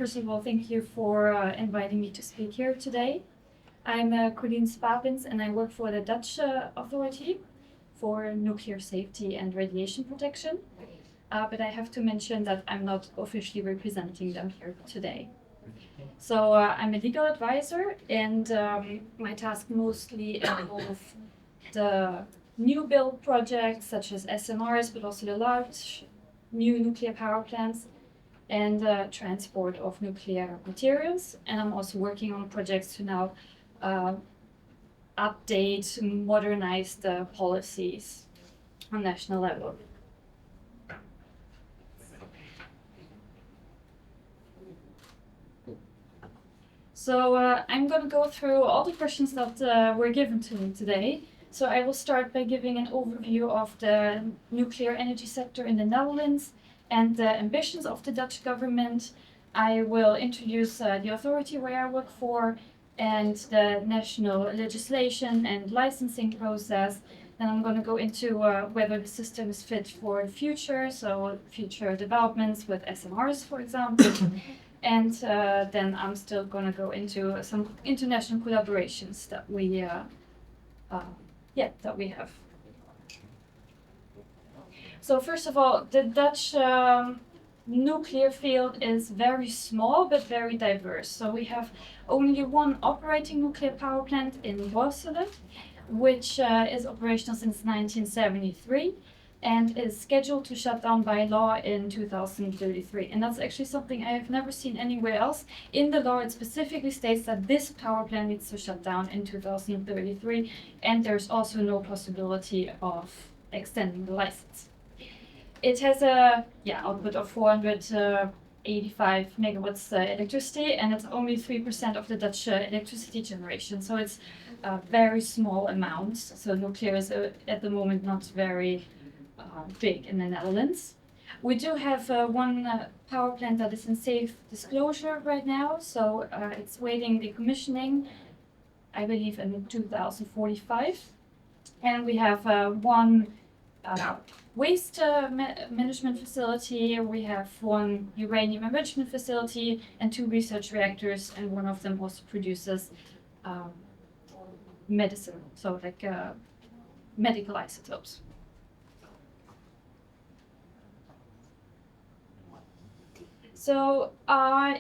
First of all, thank you for inviting me to speak here today. I'm Colleen Spapins and I work for the Dutch Authority for Nuclear Safety and Radiation Protection. But I have to mention that I'm not officially representing them here today. So I'm a legal advisor, and my task mostly involves the new build projects such as SMRs, but also the large new nuclear power plants and transport of nuclear materials. And I'm also working on projects to now update, modernize the policies on national level. So I'm going to go through all the questions that were given to me today. So I will start by giving an overview of the nuclear energy sector in the Netherlands and the ambitions of the Dutch government. I will introduce the authority where I work for and the national legislation and licensing process. Then I'm going to go into whether the system is fit for the future, so future developments with SMRs, for example. And then I'm still going to go into some international collaborations that we have. So first of all, the Dutch nuclear field is very small but very diverse. So we have only one operating nuclear power plant in Borselen, which is operational since 1973 and is scheduled to shut down by law in 2033. And that's actually something I have never seen anywhere else. In the law, it specifically states that this power plant needs to shut down in 2033, and there's also no possibility of extending the license. It has a output of 485 megawatts electricity, and it's only 3% of the Dutch electricity generation. So it's a very small amount. So nuclear is at the moment not very big in the Netherlands. We do have one power plant that is in safe disclosure right now, so it's waiting decommissioning, I believe, in 2045. And we have one waste management facility, we have one uranium enrichment facility, and 2 research reactors, and one of them also produces medicine, so like medical isotopes. So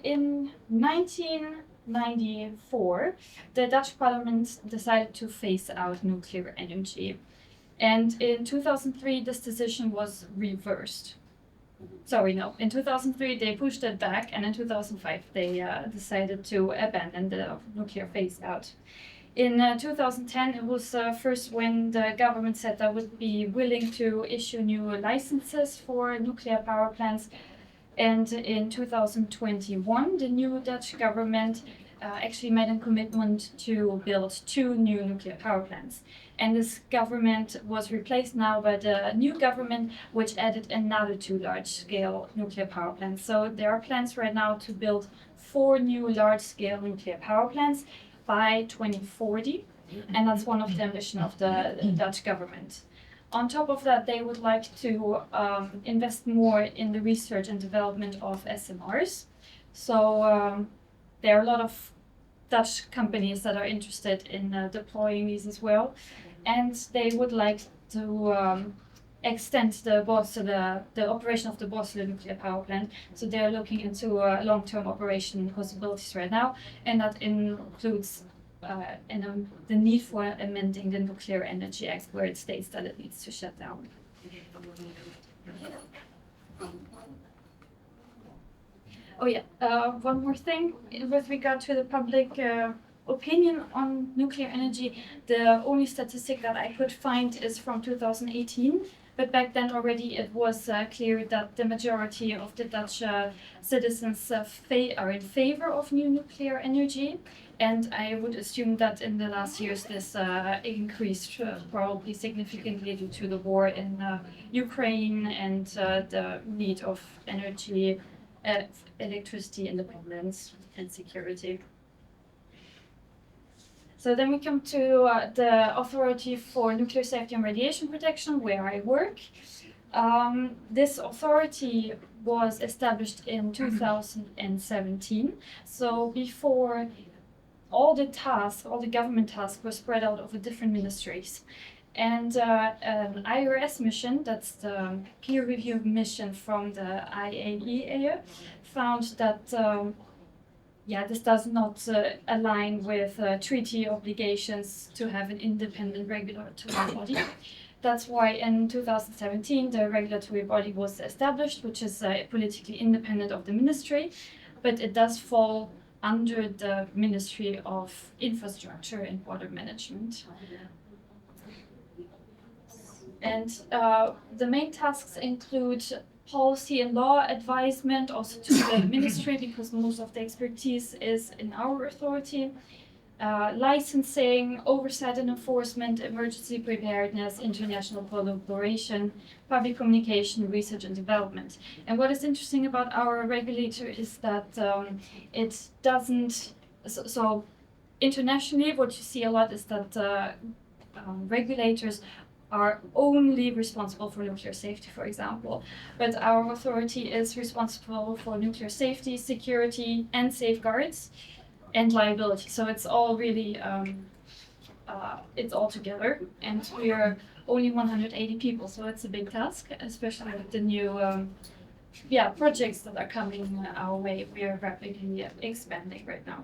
in 1994, the Dutch parliament decided to phase out nuclear energy. And in 2003, this decision was reversed. In 2003, they pushed it back, and in 2005, they decided to abandon the nuclear phase out. In 2010, it was first when the government said that would be willing to issue new licenses for nuclear power plants. And in 2021, the new Dutch government actually made a commitment to build 2 new nuclear power plants. And this government was replaced now by the new government, which added another 2 large-scale nuclear power plants. So there are plans right now to build 4 new large-scale nuclear power plants by 2040. And that's one of the ambitions of the Dutch government. On top of that, they would like to invest more in the research and development of SMRs. So there are a lot of Dutch companies that are interested in deploying these as well. And they would like to extend the operation of the Borselen nuclear power plant. So they're looking into long-term operation possibilities right now, and that includes the need for amending the Nuclear Energy Act, where it states that it needs to shut down. One more thing with regard to the public opinion on nuclear energy. The only statistic that I could find is from 2018, but back then already it was clear that the majority of the Dutch citizens are in favor of new nuclear energy. And I would assume that in the last years this increased probably significantly due to the war in Ukraine and the need of energy, electricity independence and security. So then we come to the Authority for Nuclear Safety and Radiation Protection, where I work. This authority was established in 2017. So before, all the government tasks were spread out over different ministries. And an IRS mission, that's the peer review mission from the IAEA, found that this does not align with treaty obligations to have an independent regulatory body. That's why in 2017 the regulatory body was established, which is politically independent of the ministry, but it does fall under the Ministry of Infrastructure and Water Management. And the main tasks include policy and law advisement, also to the ministry, because most of the expertise is in our authority, licensing, oversight and enforcement, emergency preparedness, international collaboration, public communication, research and development. And what is interesting about our regulator is that it doesn't, so internationally what you see a lot is that regulators are only responsible for nuclear safety, for example. But our authority is responsible for nuclear safety, security, and safeguards, and liability. So it's all really, it's all together. And we are only 180 people, so it's a big task, especially with the new projects that are coming our way. We are rapidly expanding right now.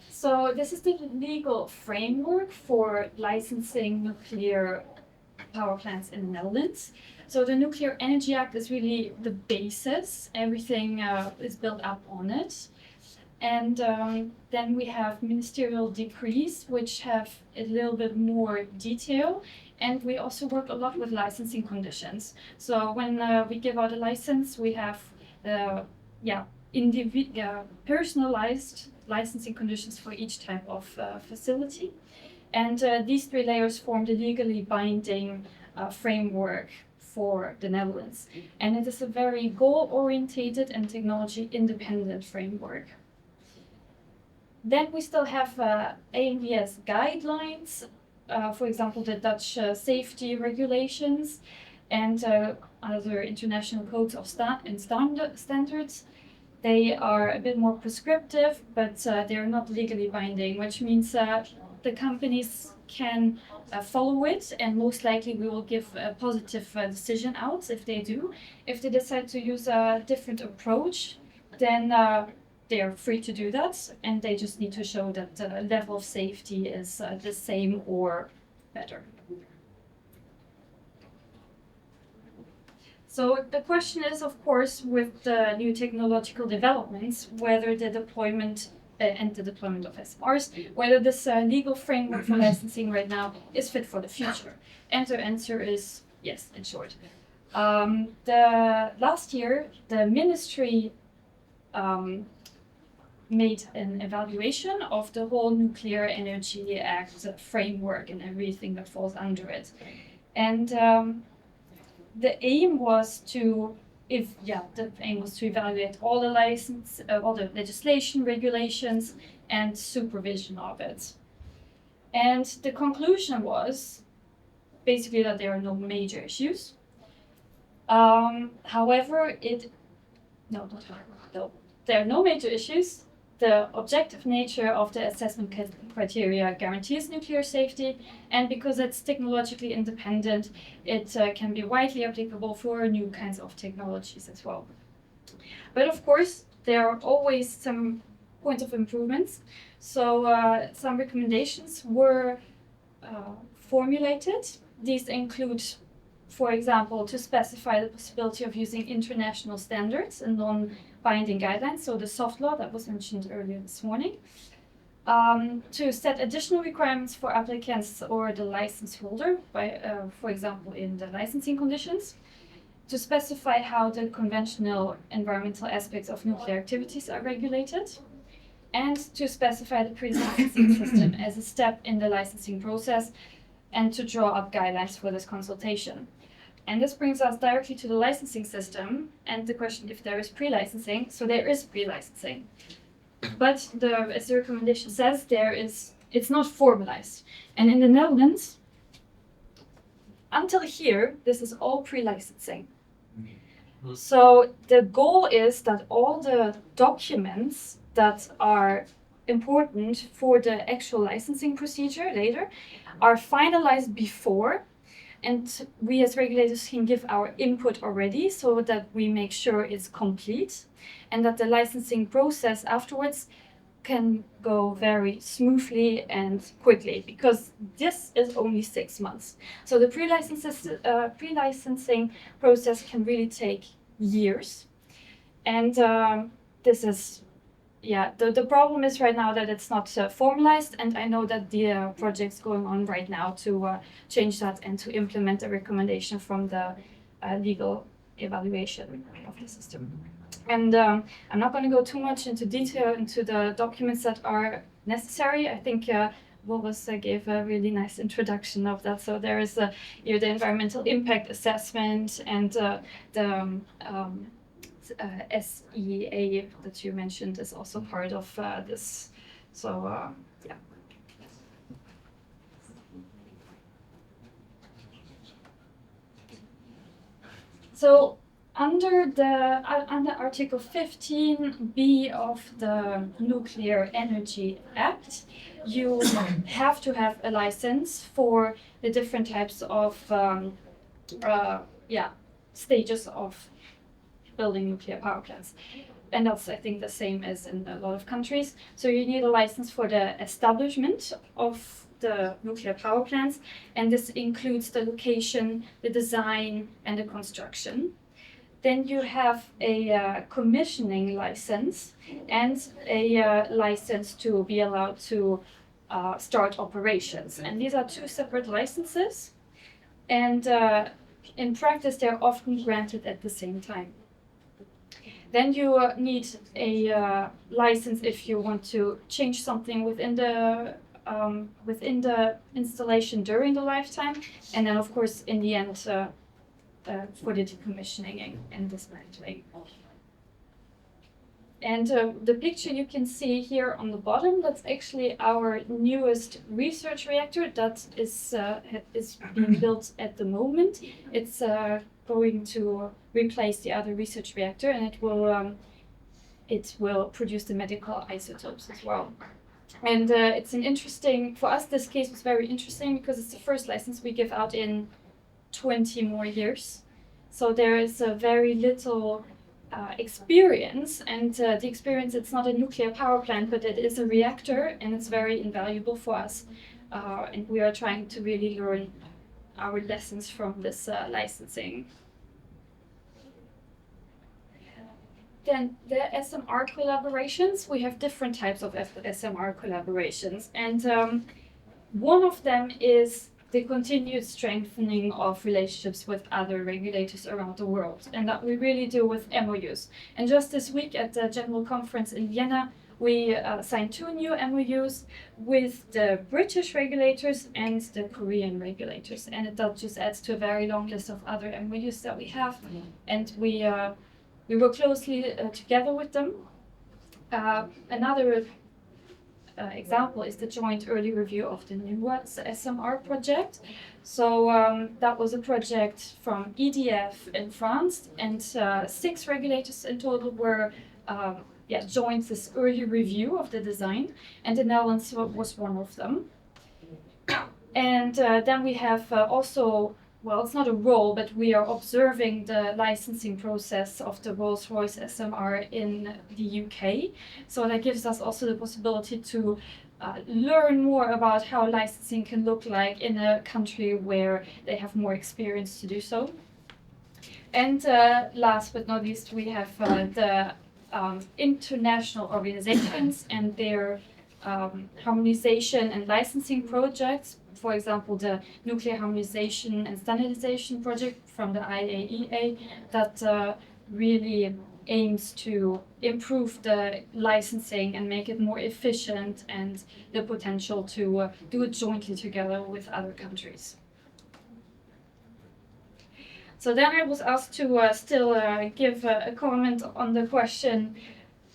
So this is the legal framework for licensing nuclear power plants in the Netherlands. So the Nuclear Energy Act is really the basis. Everything is built up on it. And then we have ministerial decrees, which have a little bit more detail. And we also work a lot with licensing conditions. So when we give out a license, we have personalized licensing conditions for each type of facility. And these three layers form the legally binding framework for the Netherlands. And it is a very goal-orientated and technology-independent framework. Then we still have ANVS guidelines, for example, the Dutch safety regulations and other international codes of standards. They are a bit more prescriptive, but they are not legally binding, which means the companies can follow it, and most likely we will give a positive decision out if they do. If they decide to use a different approach, then they are free to do that, and they just need to show that the level of safety is the same or better. So the question is, of course, with the new technological developments, whether the deployment and the deployment of SMRs, whether this legal framework for licensing right now is fit for the future. And the answer is yes, in short. Last year, the ministry made an evaluation of the whole Nuclear Energy Act framework and everything that falls under it. And the aim was to evaluate all the legislation, regulations, and supervision of it. And the conclusion was basically that there are no major issues. However, there are no major issues. The objective nature of the assessment criteria guarantees nuclear safety, and because it's technologically independent, it can be widely applicable for new kinds of technologies as well. But of course, there are always some points of improvements. So some recommendations were formulated. These include, for example, to specify the possibility of using international standards and non-binding guidelines, so the soft law that was mentioned earlier this morning, to set additional requirements for applicants or the license holder, for example, in the licensing conditions, to specify how the conventional environmental aspects of nuclear activities are regulated, and to specify the pre-licensing system as a step in the licensing process, and to draw up guidelines for this consultation. And this brings us directly to the licensing system and the question if there is pre-licensing. So there is pre-licensing, but as the recommendation says, it's not formalized. And in the Netherlands, until here, this is all pre-licensing. So the goal is that all the documents that are important for the actual licensing procedure later are finalized before, and we as regulators can give our input already so that we make sure it's complete and that the licensing process afterwards can go very smoothly and quickly, because this is only 6 months. So the pre-licensing process can really take years. And this is, the problem is right now that it's not formalized, and I know that the project's going on right now to change that and to implement a recommendation from the legal evaluation of the system. And I'm not going to go too much into detail into the documents that are necessary. I think Boris gave a really nice introduction of that. So there is the environmental impact assessment and the SEA that you mentioned is also part of this. So yeah. So under Article 15b of the Nuclear Energy Act, you have to have a license for the different types of stages of building nuclear power plants. And that's, I think, the same as in a lot of countries. So you need a license for the establishment of the nuclear power plants, and this includes the location, the design, and the construction. Then you have a commissioning license and a license to be allowed to start operations. And these are two separate licenses, and in practice they're often granted at the same time. Then you need a license if you want to change something within the installation during the lifetime, and then of course in the end for the decommissioning and dismantling. And the picture you can see here on the bottom, that's actually our newest research reactor that is being built at the moment. It's going to replace the other research reactor, and it will produce the medical isotopes as well. And it's an interesting, for us this case was very interesting because it's the first license we give out in 20 more years. So there is a very little experience, and the experience, it's not a nuclear power plant, but it is a reactor, and it's very invaluable for us. And we are trying to really learn our lessons from this licensing. Then the SMR collaborations, we have different types of SMR collaborations, and one of them is the continued strengthening of relationships with other regulators around the world, and that we really do with MOUs. And just this week at the General Conference in Vienna, we signed 2 new MOUs with the British regulators and the Korean regulators, and that just adds to a very long list of other MOUs that we have, and we work closely together with them. Another example is the joint early review of the new SMR project. So that was a project from EDF in France, and 6 regulators in total were joined this early review of the design, and the Netherlands was one of them. And then we have also, well, it's not a role, but we are observing the licensing process of the Rolls-Royce SMR in the UK. So that gives us also the possibility to learn more about how licensing can look like in a country where they have more experience to do so. And last but not least, we have the international organizations and their harmonization and licensing projects. For example, the Nuclear Harmonization and Standardization Project from the IAEA that really aims to improve the licensing and make it more efficient, and the potential to do it jointly together with other countries. So then I was asked to still give a comment on the question,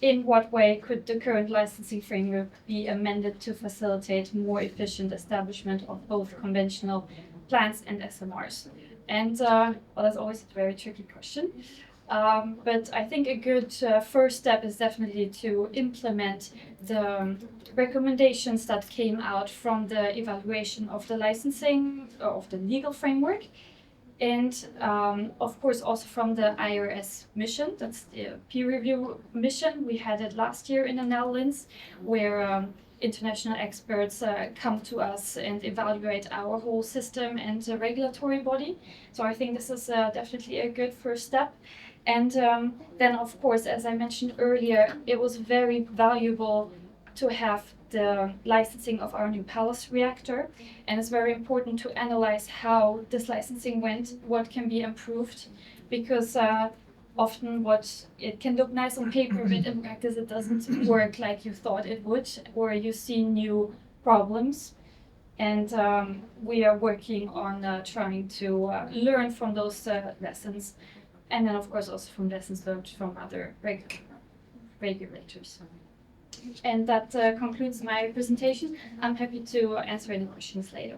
in what way could the current licensing framework be amended to facilitate more efficient establishment of both conventional plants and SMRs. And well, that's always a very tricky question. But I think a good first step is definitely to implement the recommendations that came out from the evaluation of the licensing, of the legal framework, and of course also from the IRS mission. That's the peer review mission. We had it last year in the Netherlands, where international experts come to us and evaluate our whole system and the regulatory body. So I think this is definitely a good first step. And then, of course, as I mentioned earlier, it was very valuable to have the licensing of our new Palace reactor. And it's very important to analyze how this licensing went, what can be improved, because often what it can look nice on paper, but in practice it doesn't work like you thought it would, or you see new problems. And we are working on trying to learn from those lessons. And then, of course, also from lessons learned from other regulators. And that concludes my presentation. I'm happy to answer any questions later.